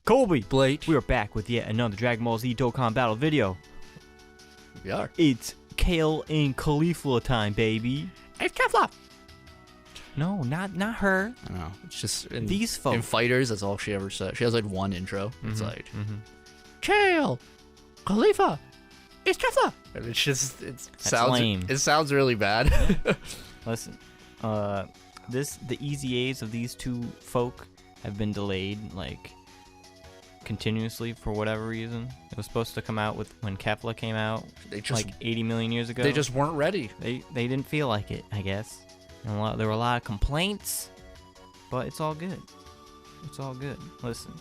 Colby, Blake. we are back with yet another Dragon Ball Z Dokkan battle video. We are. It's Kale and Caulifla time, baby. It's Kefla. No, not her. I know. It's just These folks. In Fighters, that's all she ever said. She has like one intro. It's like, Kale, Caulifla, it's Kefla. And it's just, lame. It sounds really bad. Listen, the easy A's of these two folk have been delayed, like, continuously for whatever reason. It was supposed to come out when Kefla came out, like 80 million years ago. They just weren't ready. They didn't feel like it, I guess. And there were a lot of complaints, but it's all good. It's all good. Listen,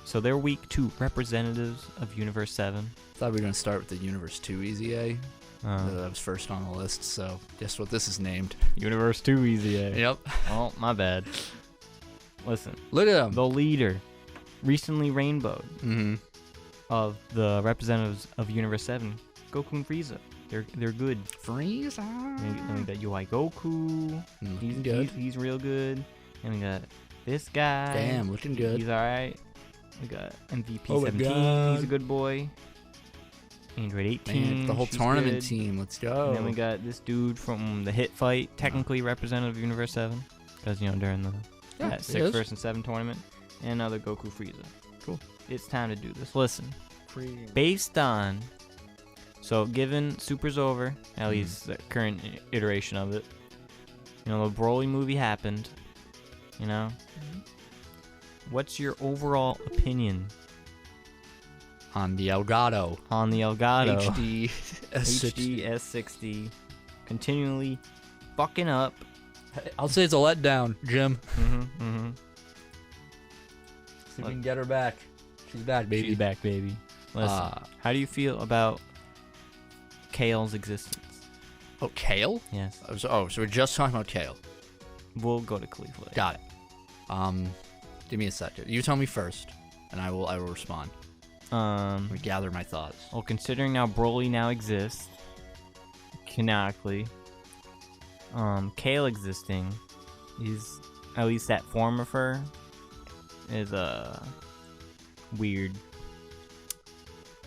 so they're week 2 representatives of Universe 7. Thought we were gonna start with the Universe 2 Easy A. That was first on the list, so guess what this is named? Universe 2 Easy A. Yep. Oh, my bad. Listen. Look at them. The leader, recently rainbowed, of the representatives of Universe 7, Goku and Frieza. They're good. Frieza. Then we got UI Goku. He's good. He's real good. And we got this guy. Damn, looking good. He's alright. We got MVP 17. God. He's a good boy. Android 18. Man, the whole tournament team. Let's go. And then we got this dude from the Hit Fight, technically representative of Universe 7, because during that 6 versus 7 tournament, and another Goku Frieza. Cool. It's time to do this. Listen, based on, so given Super's over, at least the current iteration of it, the Broly movie happened, what's your overall opinion on the Elgato? HD S60. S60 continually fucking up. I'll say it's a letdown, Jim. See if we can get her back. She's back, baby. She's back, baby. Listen, how do you feel about Kale's existence? Oh, Kale? Yes. So we're just talking about Kale. We'll go to Caulifla. Got it. Give me a second. You tell me first, and I will respond. Let me gather my thoughts. Well, considering now Broly now exists, canonically, Kale existing is, at least that form of her, is weird.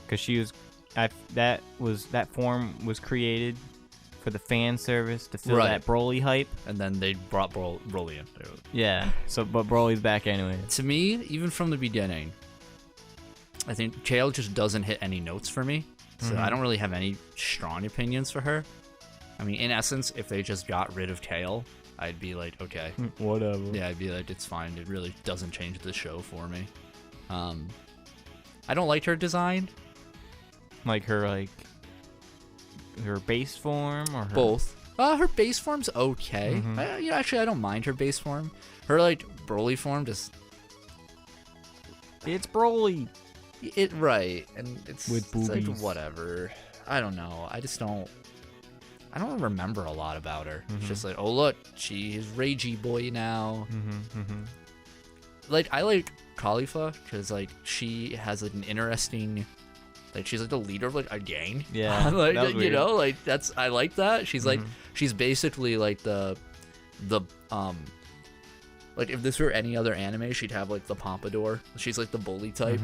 Cause she was, that form was created for the fan service to fill that Broly hype, and then they brought Broly in. Yeah. So, but Broly's back anyway. To me, even from the beginning, I think Kale just doesn't hit any notes for me. So I don't really have any strong opinions for her. I mean, in essence, if they just got rid of Kale, I'd be like, okay, whatever. Yeah, I'd be like, it's fine. It really doesn't change the show for me. I don't like her design. Like her base form, or her... Both. Her base form's okay. Actually, I don't mind her base form. Her Broly form just. It's Broly. Right, and it's with boobies. Like whatever. I don't know. I don't remember a lot about her. It's just like, oh look, she's Ragey boy now. Like, I like Caulifla because she has an interesting, she's the leader of a gang. Yeah, that's, I like that. She's she's basically the if this were any other anime, she'd have the pompadour. She's the bully type,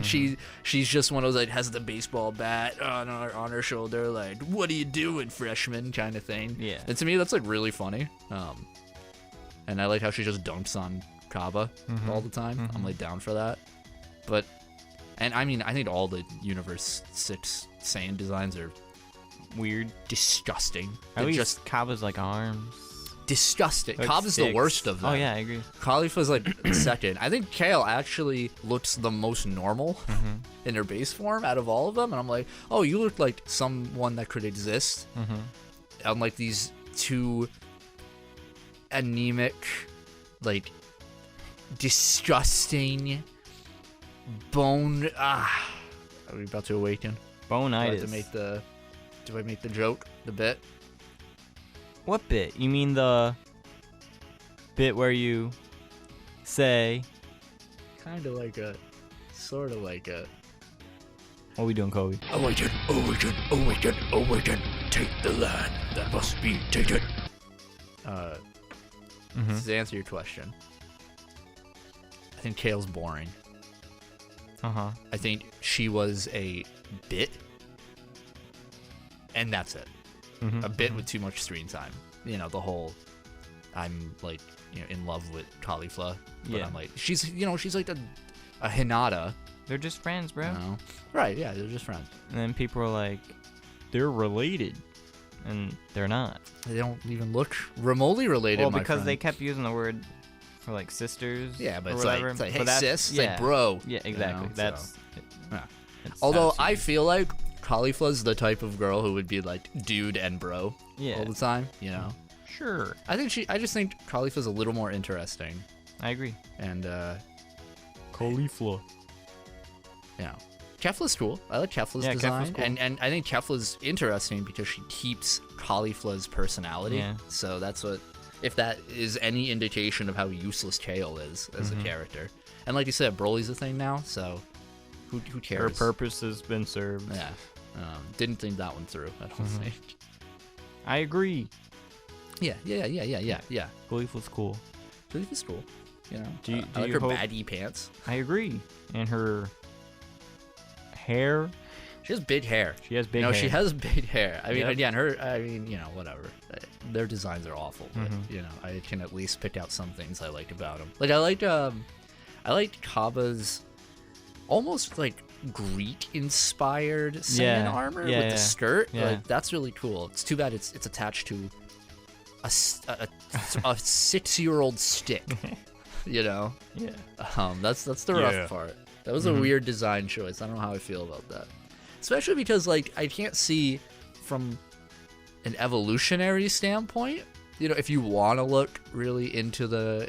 she's just one of those has the baseball bat on her shoulder, what are you doing, freshman, kind of thing. Yeah. And to me, that's really funny. And I like how she just dunks on Kaba all the time. I'm down for that. But, and I mean, I think all the Universe 6 Saiyan designs are weird, disgusting. At least just Kaba's arms. Disgusting. Kaba's the worst of them. Oh yeah, I agree. Caulifla's second. I think Kale actually looks the most normal in her base form out of all of them, and I'm like, oh, you look like someone that could exist. Unlike these two anemic, disgusting bone. Are we about to awaken? Bone-itis. Do I make the joke? The bit? What bit? You mean the bit where you say... Sort of like a... What are we doing, Kobe? Awaken, awaken, awaken, awaken. Take the land that must be taken. To answer your question, I think Kale's boring. I think she was a bit, and that's it. A bit with too much screen time. You know, the whole I'm like, you know, in love with Caulifla, but I'm like, she's like a Hinata. They're just friends, bro. You know? Right? Yeah, they're just friends. And then people are like, they're related, and they're not. They don't even look remotely related. Well, my because friend. they kept using the word for like sisters. Yeah, but or it's whatever. like, hey, but sis, it's like bro. Yeah, exactly. You know, That's. so. Yeah. It's Although I absolutely- feel like Caulifla's the type of girl who would be like dude and bro all the time. You know. Sure. I just think Caulifla's a little more interesting. I agree. And Caulifla. you know, Kefla's cool. I like Kefla's design, Kefla's cool. and I think Kefla's interesting because she keeps Caulifla's personality. Yeah. So that's what, if that is any indication of how useless Kale is as a character. And like you said, Broly's a thing now, so who cares? Her purpose has been served. Yeah. Didn't think that one through. I don't think. I agree. Yeah. Caulifla's cool. Caulifla's cool. You know, Do you I like her hope- baggy pants. I agree. And her hair. She has big hair. She has big No, hair. she has big hair. I mean, Yep. again, you know, whatever. Their designs are awful, but you know, I can at least pick out some things I liked about them. Like I liked Kaba's almost like Greek-inspired Saiyan armor with the skirt. Yeah. Like that's really cool. It's too bad it's attached to a 6-year-old stick. You know. Yeah. That's the rough part. That was a weird design choice. I don't know how I feel about that. Especially because like I can't see from an evolutionary standpoint, you know, if you want to look really into the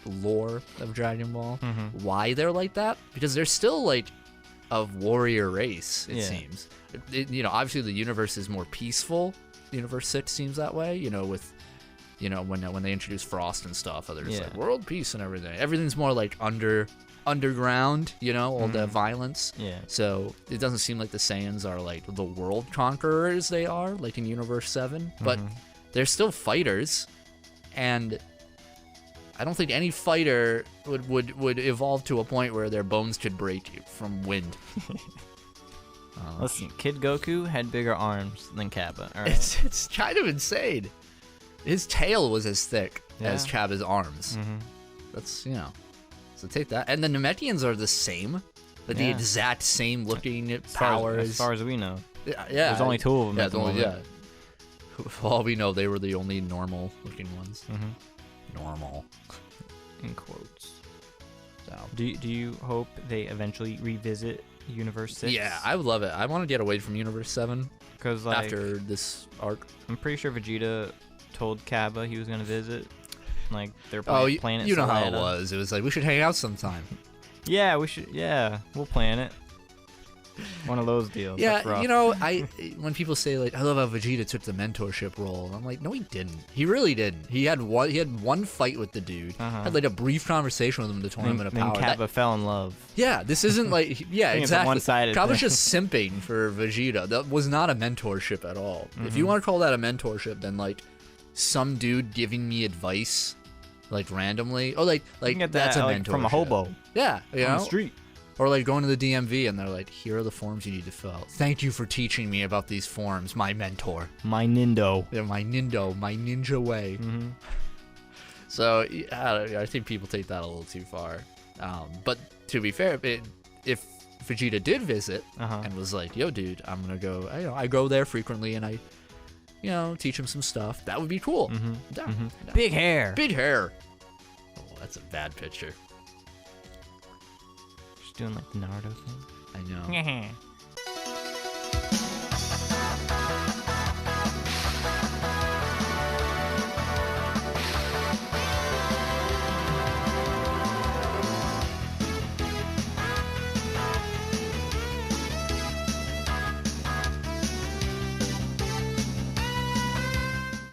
lore of Dragon Ball, why they're like that, because they're still like a warrior race, it seems. You know, obviously the universe is more peaceful. Universe 6 seems that way, you know, with you know, when they introduce Frost and stuff, they're just like world peace and everything. Everything's more like underground, you know, all the violence. Yeah. So it doesn't seem like the Saiyans are like the world conquerors they are, like in Universe 7. But they're still fighters, and I don't think any fighter would evolve to a point where their bones could break from wind. Listen, Kid Goku had bigger arms than Kappa. All right. It's kind of insane. His tail was as thick as Cabba's arms. That's, you know. So take that. And the Nemetians are the same. Like the exact same looking powers. As far as we know. Yeah. There's only 2 of them. at the moment. For all we know, they were the only normal looking ones. Normal. In quotes. So. Do you hope they eventually revisit Universe 6? Yeah, I would love it. I want to get away from Universe 7 because like, after this arc. I'm pretty sure Vegeta told Cabba he was gonna visit. Like they're planning. You know how it was. It was like we should hang out sometime. Yeah, we should. Yeah, we'll plan it. One of those deals. That's Yeah, rough. you know, when people say like, I love how Vegeta took the mentorship role, I'm like, no, he didn't. He really didn't. He had one fight with the dude. Had like a brief conversation with him in the Tournament of Power. Then Cabba fell in love. Yeah, this isn't like it's a exactly. one-sided Cabba's thing. just simping for Vegeta. That was not a mentorship at all. If you want to call that a mentorship, then like some dude giving me advice, like randomly, or like You can get that's that, a like, mentorship from a hobo Yeah, you on know? the street. Or like going to the DMV and they're like, here are the forms you need to fill out. Thank you for teaching me about these forms, my mentor. My Nindo. Yeah, my ninja way. So I think people take that a little too far. But to be fair, if Vegeta did visit and was like, yo, dude, I'm going to go, I go there frequently and I, you know, teach him some stuff, that would be cool. Down. Big hair. Big hair. Oh, that's a bad picture. Just doing like the Naruto thing. I know.